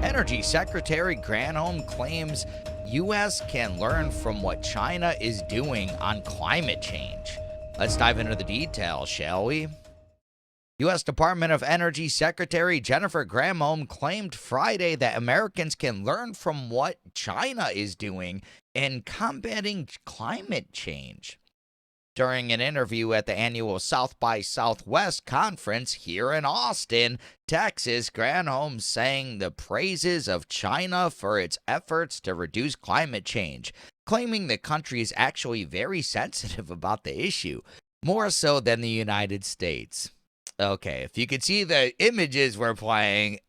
Energy Secretary Granholm claims U.S. can learn from what China is doing on climate change. Let's dive into the details, shall we? U.S. Department of Energy Secretary Jennifer Granholm claimed Friday that Americans can learn from what China is doing in combating climate change. During an interview at the annual South by Southwest conference here in Austin, Texas, Granholm sang the praises of China for its efforts to reduce climate change, claiming the country is actually very sensitive about the issue, more so than the United States. Okay, if you could see the images we're playing,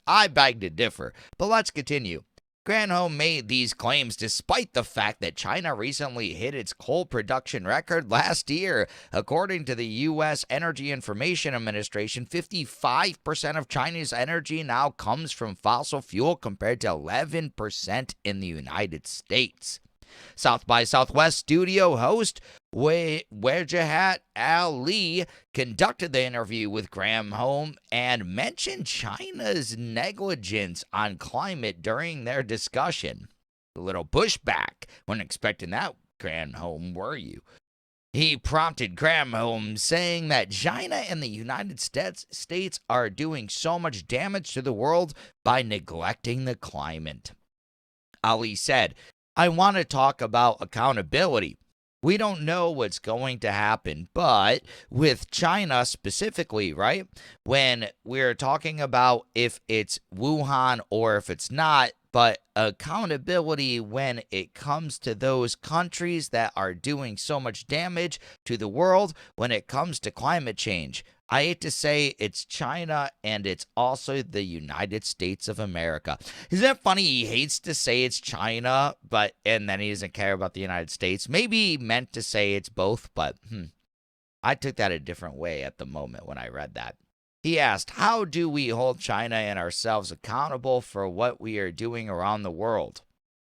I beg to differ, but let's continue. Granholm made these claims despite the fact that China recently hit its coal production record last year. According to the U.S. Energy Information Administration, 55% of China's energy now comes from fossil fuel compared to 11% in the United States. South by Southwest studio host Wajahat Ali conducted the interview with Granholm and mentioned China's negligence on climate during their discussion. A little pushback. Wasn't expecting that, Granholm, were you? He prompted Granholm, saying that China and the United States are doing so much damage to the world by neglecting the climate. Ali said, I want to talk about accountability. We don't know what's going to happen, but with China specifically, right? When we're talking about if it's Wuhan or if it's not, but accountability when it comes to those countries that are doing so much damage to the world when it comes to climate change. I hate to say it's China and it's also the United States of America. Isn't it funny? He hates to say it's China, and then he doesn't care about the United States. Maybe he meant to say it's both, but I took that a different way at the moment when I read that. He asked, how do we hold China and ourselves accountable for what we are doing around the world?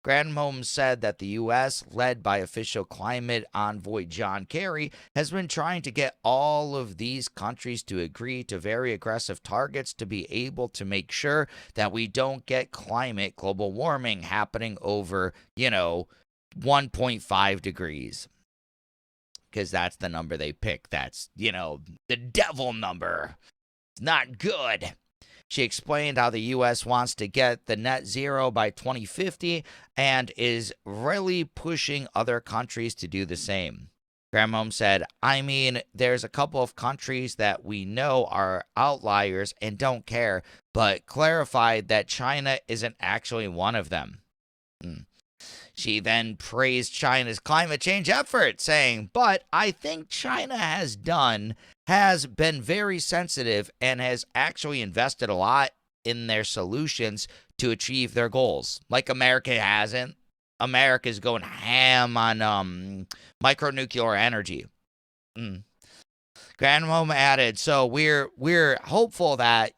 Granholm said that the U.S., led by official climate envoy John Kerry, has been trying to get all of these countries to agree to very aggressive targets to be able to make sure that we don't get global warming happening over, 1.5 degrees. Because that's the number they pick. That's, the devil number. It's not good. She explained how the U.S. wants to get the net zero by 2050 and is really pushing other countries to do the same. Granholm said, there's a couple of countries that we know are outliers and don't care, but clarified that China isn't actually one of them. She then praised China's climate change effort, saying, but I think China has been very sensitive and has actually invested a lot in their solutions to achieve their goals. Like America hasn't. America's going ham on micronuclear energy. Granholm added, so we're hopeful that,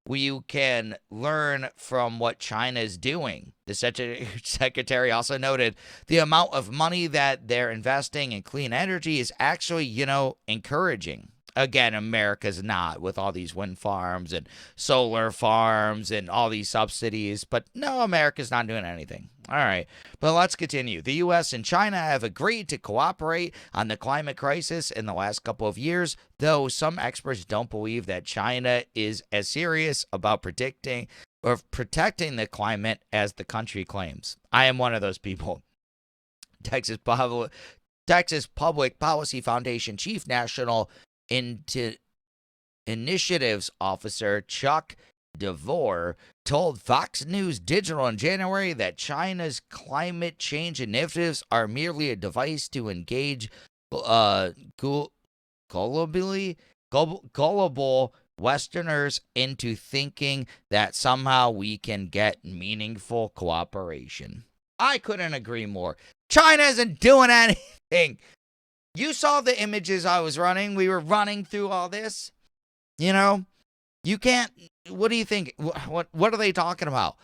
we can learn from what China is doing. The secretary also noted the amount of money that they're investing in clean energy is actually, encouraging. Again, America's not with all these wind farms and solar farms and all these subsidies. But no, America's not doing anything. All right, but let's continue. The U.S. and China have agreed to cooperate on the climate crisis in the last couple of years, though some experts don't believe that China is as serious about protecting the climate as the country claims. I am one of those people. Texas Public Policy Foundation Chief National Initiatives Officer Chuck DeVore told Fox News Digital in January that China's climate change initiatives are merely a device to engage gullible Westerners into thinking that somehow we can get meaningful cooperation. I couldn't agree more. China isn't doing anything. You saw the images I was running. We were running through all this. You can't. What do you think? What are they talking about?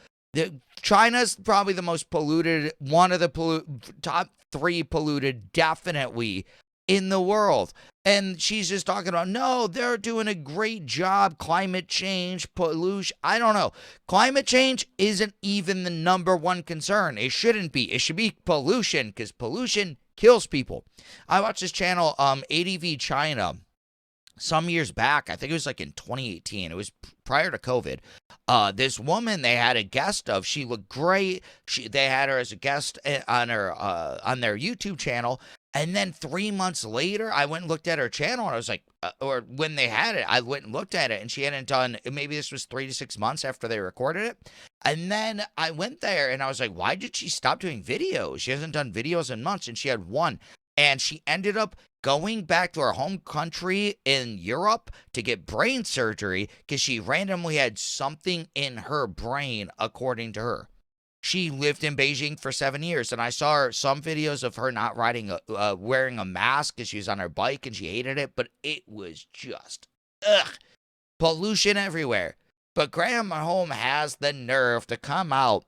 China's probably the most polluted, one of the top 3 polluted, definitely in the world. And she's just talking about, no, they're doing a great job. Climate change, pollution. I don't know. Climate change isn't even the number one concern. It shouldn't be. It should be pollution, because pollution kills people. I watched this channel, ADV China, some years back. I think it was like in 2018. It was prior to COVID. This woman they had a guest of. She looked great. They had her as a guest on their YouTube channel. And then 3 months later, I went and looked at her channel, and I was like, or when they had it, I went and looked at it, and she hadn't done, maybe this was 3 to 6 months after they recorded it. And then I went there, and I was like, why did she stop doing videos? She hasn't done videos in months, and she had one. And she ended up going back to her home country in Europe to get brain surgery because she randomly had something in her brain, according to her. She lived in Beijing for 7 years, and I saw some videos of her not wearing a mask because she was on her bike and she hated it, but it was just, pollution everywhere. But Granholm has the nerve to come out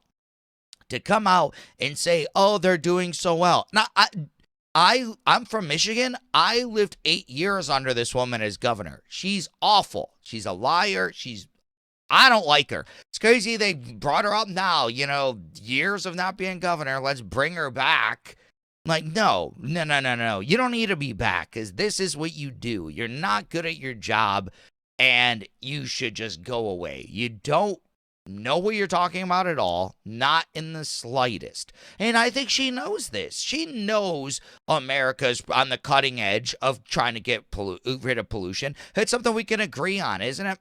and say, oh, they're doing so well. Now, I'm from Michigan. I lived 8 years under this woman as governor. She's awful. She's a liar. I don't like her. It's crazy they brought her up now, years of not being governor. Let's bring her back. Like, no. You don't need to be back, because this is what you do. You're not good at your job, and you should just go away. You don't know what you're talking about at all, not in the slightest. And I think she knows this. She knows America's on the cutting edge of trying to get rid of pollution. It's something we can agree on, isn't it?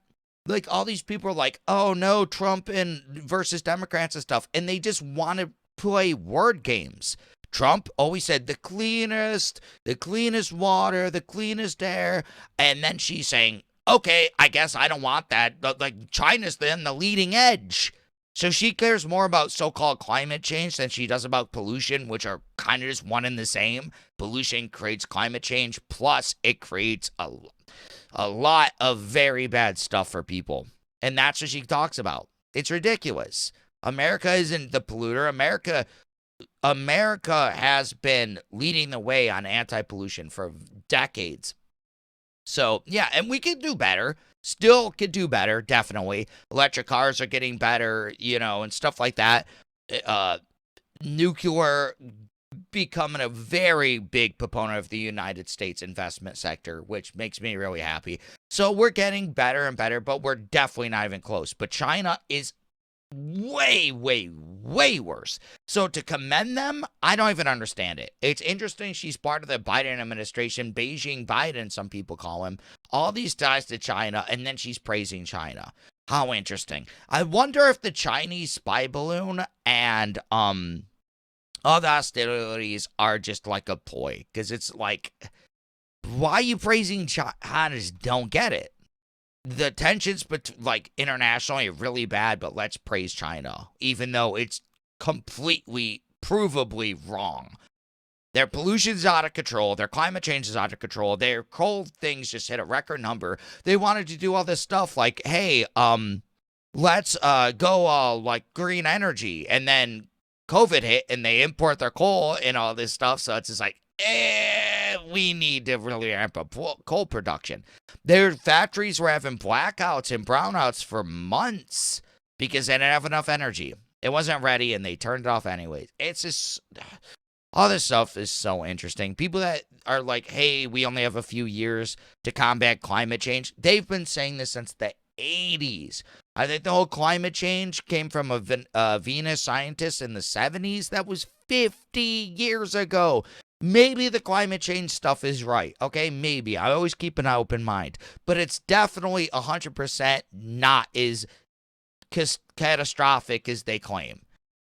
Like, all these people are like, oh no, Trump versus Democrats and stuff, and they just want to play word games. Trump always said the cleanest water, the cleanest air, and then she's saying, okay, I guess I don't want that. Like, China's then the leading edge. So she cares more about so-called climate change than she does about pollution, which are kind of just one and the same. Pollution creates climate change, plus it creates a lot of very bad stuff for people. And that's what she talks about. It's ridiculous. America isn't the polluter. America has been leading the way on anti-pollution for decades. So, yeah, and we could do better. Still could do better, definitely. Electric cars are getting better, and stuff like that. Nuclear becoming a very big proponent of the United States investment sector, which makes me really happy. So we're getting better and better, but we're definitely not even close. But China is way, way, way worse. So to commend them, I don't even understand it. It's interesting she's part of the Biden administration, Beijing Biden, some people call him. All these ties to China, and then she's praising China. How interesting. I wonder if the Chinese spy balloon and all the hostilities are just like a ploy, because it's like, why are you praising China? I just don't get it. The tensions, internationally are really bad, but let's praise China, even though it's completely, provably wrong. Their pollution's out of control. Their climate change is out of control. Their coal things just hit a record number. They wanted to do all this stuff like, hey, let's go green energy, and then COVID hit and they import their coal and all this stuff. So it's just like, we need to really ramp up coal production. Their factories were having blackouts and brownouts for months because they didn't have enough energy. It wasn't ready and they turned it off anyways. It's just, all this stuff is so interesting. People that are like, hey, we only have a few years to combat climate change. They've been saying this since the 80s. I think the whole climate change came from a Venus scientist in the 70s. That was 50 years ago. Maybe the climate change stuff is right. Okay, maybe. I always keep an open mind. But it's definitely 100% not as catastrophic as they claim.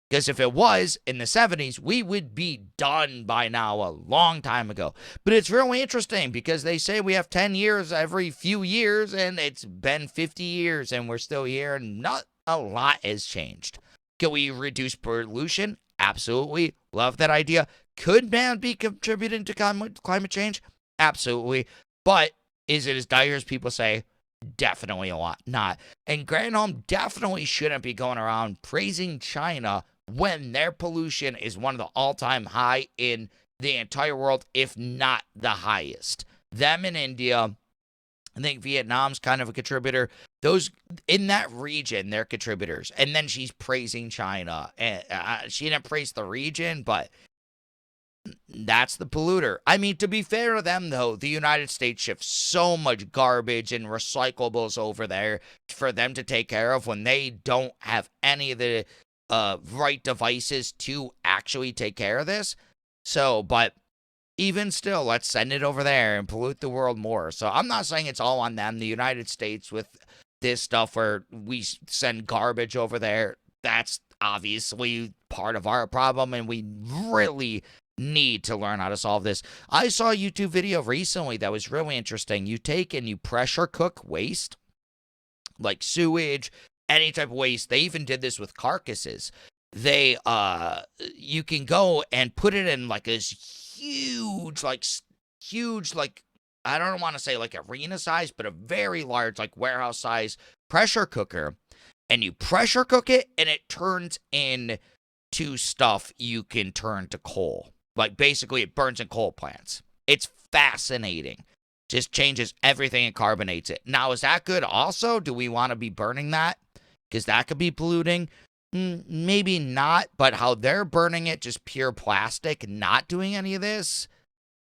Because if it was in the 70s, we would be done by now a long time ago. But it's really interesting because they say we have 10 years every few years, and it's been 50 years, and we're still here, and not a lot has changed. Can we reduce pollution? Absolutely. Love that idea. Could man be contributing to climate change? Absolutely. But is it as dire as people say? Definitely a lot not. And Granholm definitely shouldn't be going around praising China when their pollution is one of the all-time high in the entire world, if not the highest. Them in India. I think Vietnam's kind of a contributor. Those in that region, they're contributors. And then she's praising China. And she didn't praise the region, but that's the polluter. I mean, to be fair to them, though, the United States ships so much garbage and recyclables over there for them to take care of when they don't have any of the right devices to actually take care of this. So, but even still, let's send it over there and pollute the world more. So I'm not saying it's all on them. The United States with this stuff where we send garbage over there, that's obviously part of our problem, and we really need to learn how to solve this. I saw a YouTube video recently that was really interesting. You take and you pressure cook waste, like sewage, any type of waste. They even did this with carcasses. They, you can go and put it in like this huge, I don't want to say like arena size, but a very large, like warehouse size pressure cooker. And you pressure cook it, and it turns into stuff you can turn to coal. Like, basically, it burns in coal plants. It's fascinating. Just changes everything and carbonates it. Now, is that good also? Do we want to be burning that? Because that could be polluting. Maybe not, but how they're burning it, just pure plastic, not doing any of this,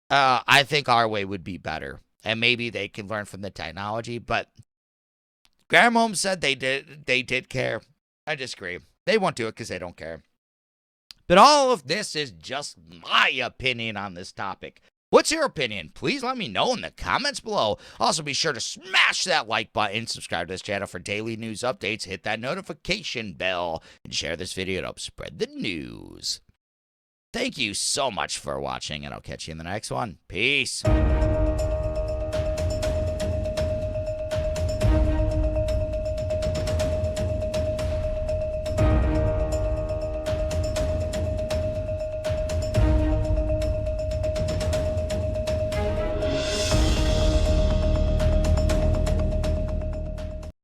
I think our way would be better. And maybe they can learn from the technology. But Granholm said they did care. I disagree. They won't do it because they don't care. But all of this is just my opinion on this topic. What's your opinion? Please let me know in the comments below. Also, be sure to smash that like button, subscribe to this channel for daily news updates, hit that notification bell, and share this video to help spread the news. Thank you so much for watching, and I'll catch you in the next one. Peace.